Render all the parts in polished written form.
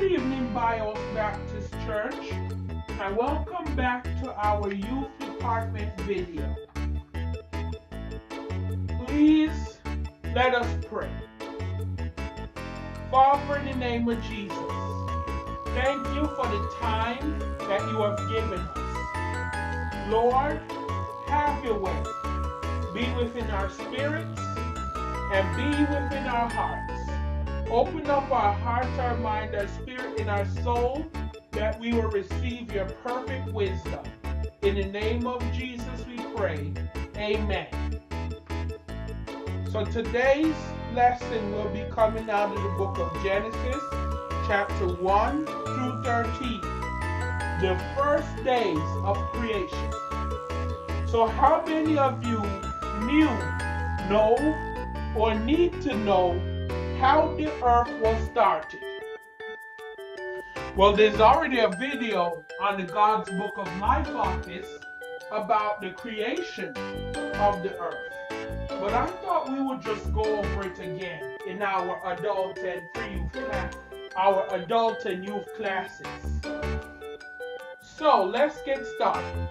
Good evening, Bios Baptist Church, and welcome back to our youth department video. Please let us pray. Father, in the name of Jesus, thank you for the time that you have given us. Lord, have your way. Be within our spirits and be within our hearts. Open up our heart, our mind, our spirit, and our soul, that we will receive your perfect wisdom. In the name of Jesus we pray. Amen. So today's lesson will be coming out of the book of Genesis, chapter 1 through 13. The first days of creation. So how many of you know, or need to know how the earth was started? Well, there's already a video on the God's Book of Life office about the creation of the earth. But I thought we would just go over it again in our adult and youth classes. So let's get started.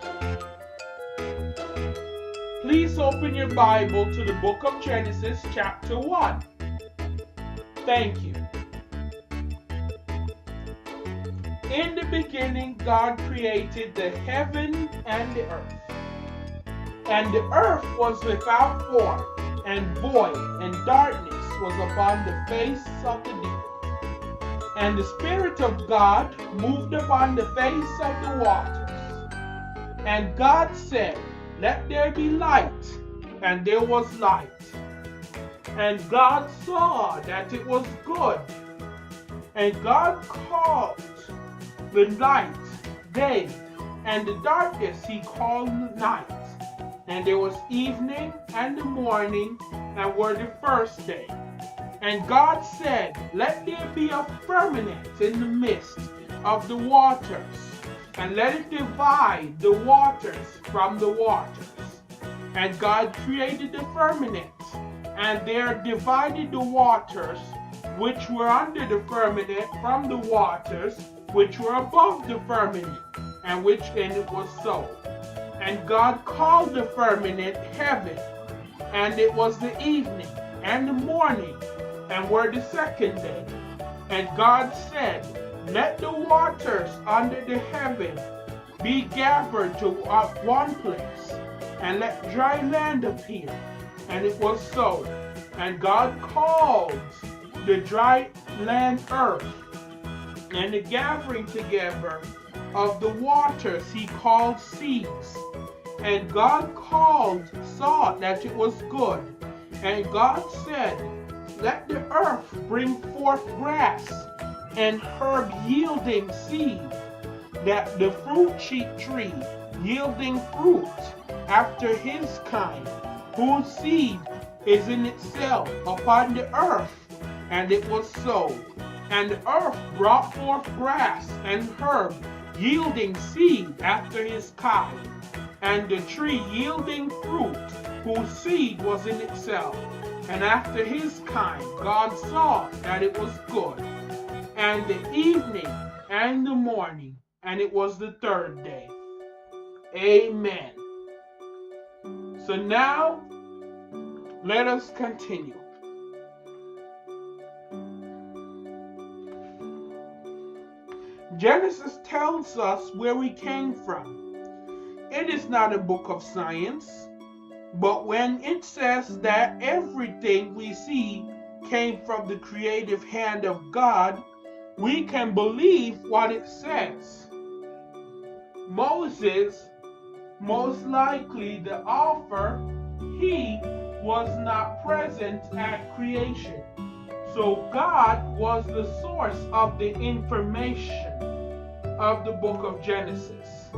Please open your Bible to the book of Genesis, chapter 1. Thank you. In the beginning, God created the heaven and the earth. And the earth was without form and void, and darkness was upon the face of the deep. And the Spirit of God moved upon the face of the waters. And God said, "Let there be light," and there was light. And God saw that it was good. And God called the light day, and the darkness he called night. And there was evening and the morning, and were the first day. And God said, "Let there be a firmament in the midst of the waters, and let it divide the waters from the waters." And God created the firmament, and there divided the waters which were under the firmament from the waters which were above the firmament, and it was so. And God called the firmament heaven, and it was the evening and the morning, and were the second day. And God said, "Let the waters under the heaven be gathered to one place, and let dry land appear." And it was so. And God called the dry land earth, and the gathering together of the waters he called seas. And God saw that it was good. And God said, "Let the earth bring forth grass, and herb yielding seed, that the fruit tree yielding fruit after his kind, whose seed is in itself upon the earth." And it was so. And the earth brought forth grass and herb, yielding seed after his kind, and the tree yielding fruit, whose seed was in itself, and after his kind. God saw that it was good. And the evening and the morning, and it was the third day. Amen. So now, let us continue. Genesis tells us where we came from. It is not a book of science, but when it says that everything we see came from the creative hand of God, we can believe what it says. Moses, most likely the author, he was not present at creation. So God was the source of the information of the book of Genesis.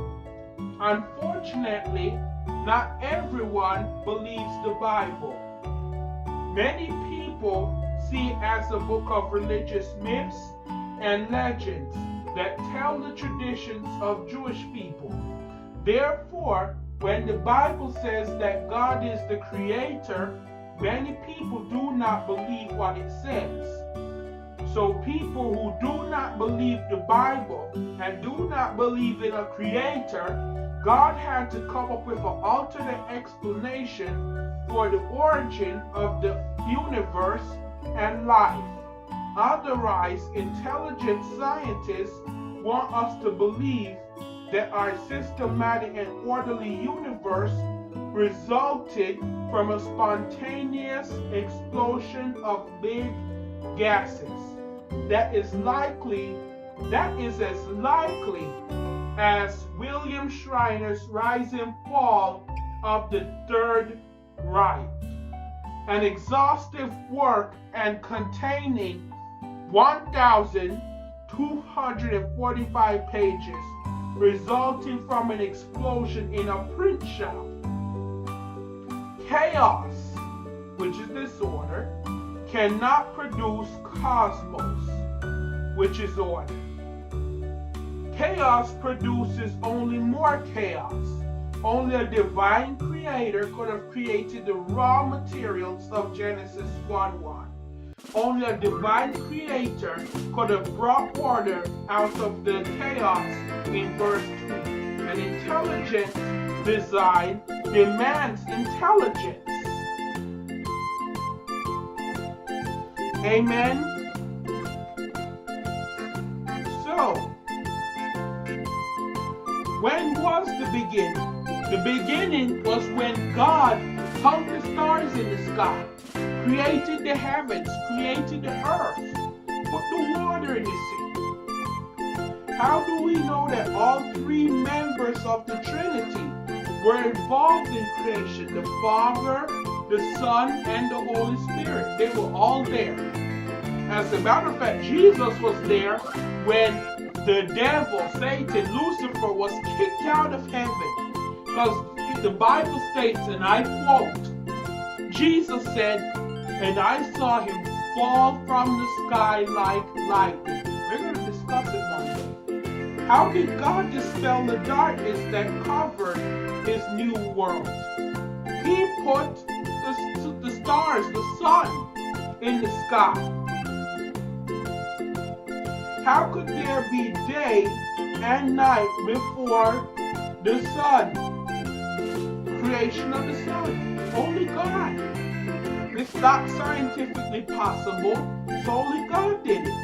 Unfortunately, not everyone believes the Bible. Many people see it as a book of religious myths and legends that tell the traditions of Jewish people. Therefore, when the Bible says that God is the creator, many people do not believe what it says. So people who do not believe the Bible and do not believe in a creator, God had to come up with an alternate explanation for the origin of the universe and life. Otherwise, intelligent scientists want us to believe that our systematic and orderly universe resulted from a spontaneous explosion of big gases. That is as likely as William Schreiner's rise and fall of the Third Reich. An exhaustive work and containing 1,245 pages resulting from an explosion in a print shop. Chaos, which is disorder, cannot produce cosmos, which is order. Chaos produces only more chaos. Only a divine creator could have created the raw materials of Genesis 1:1. Only a divine creator could have brought order out of the chaos in verse 2. An intelligent design demands intelligence. Amen. So, when was the beginning? The beginning was when God hung the stars in the sky, created the heavens, created the earth, put the water in the sea. How do we know that all three members of the Trinity were involved in creation? The Father, the Son, and the Holy Spirit. They were all there. As a matter of fact, Jesus was there when the devil, Satan, Lucifer, was kicked out of heaven. Because the Bible states, and I quote, Jesus said, "And I saw him fall from the sky like lightning." We're going to discuss it one day. How did God dispel the darkness that covered his new world? He put the stars, the sun, in the sky. How could there be day and night before the sun? Creation of the sun. Only God. It's not scientifically possible, so only God did it.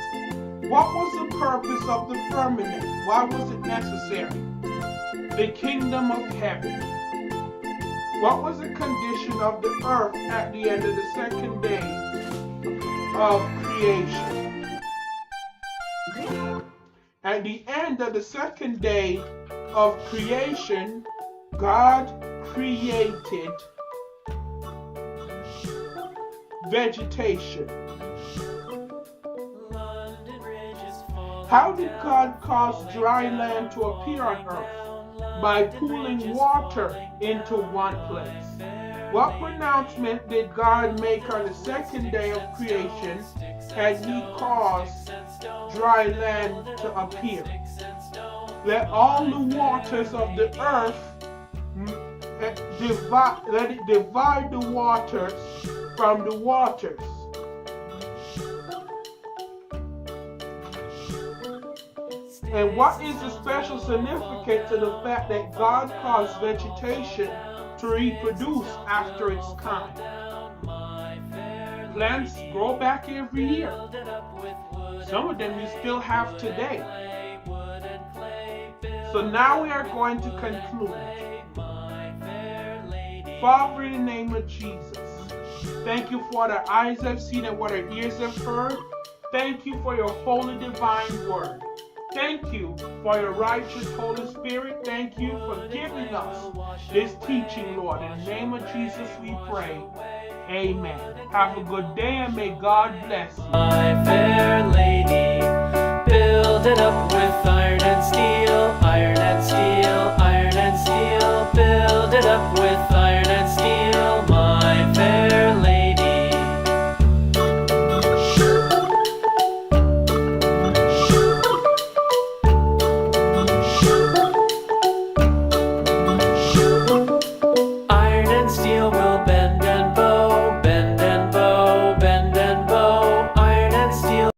What was the purpose of the firmament? Why was it necessary? The kingdom of heaven. What was the condition of the earth at the end of the second day of creation? At the end of the second day of creation, God created vegetation. How did God cause dry land to appear on earth? By pooling water into one place. What pronouncement did God make on the second day of creation had he caused dry land to appear? Let all the waters of the earth divide the waters from the waters. And what is the special significance of the fact that God caused vegetation to reproduce after its kind? Plants grow back every year. Some of them you still have today. So now we are going to conclude. Father, in the name of Jesus, thank you for what our eyes have seen and what our ears have heard. Thank you for your holy divine word. Thank you for your righteous Holy Spirit. Thank you for giving us this teaching, Lord. In the name of Jesus we pray. Amen. Have a good day and may God bless you.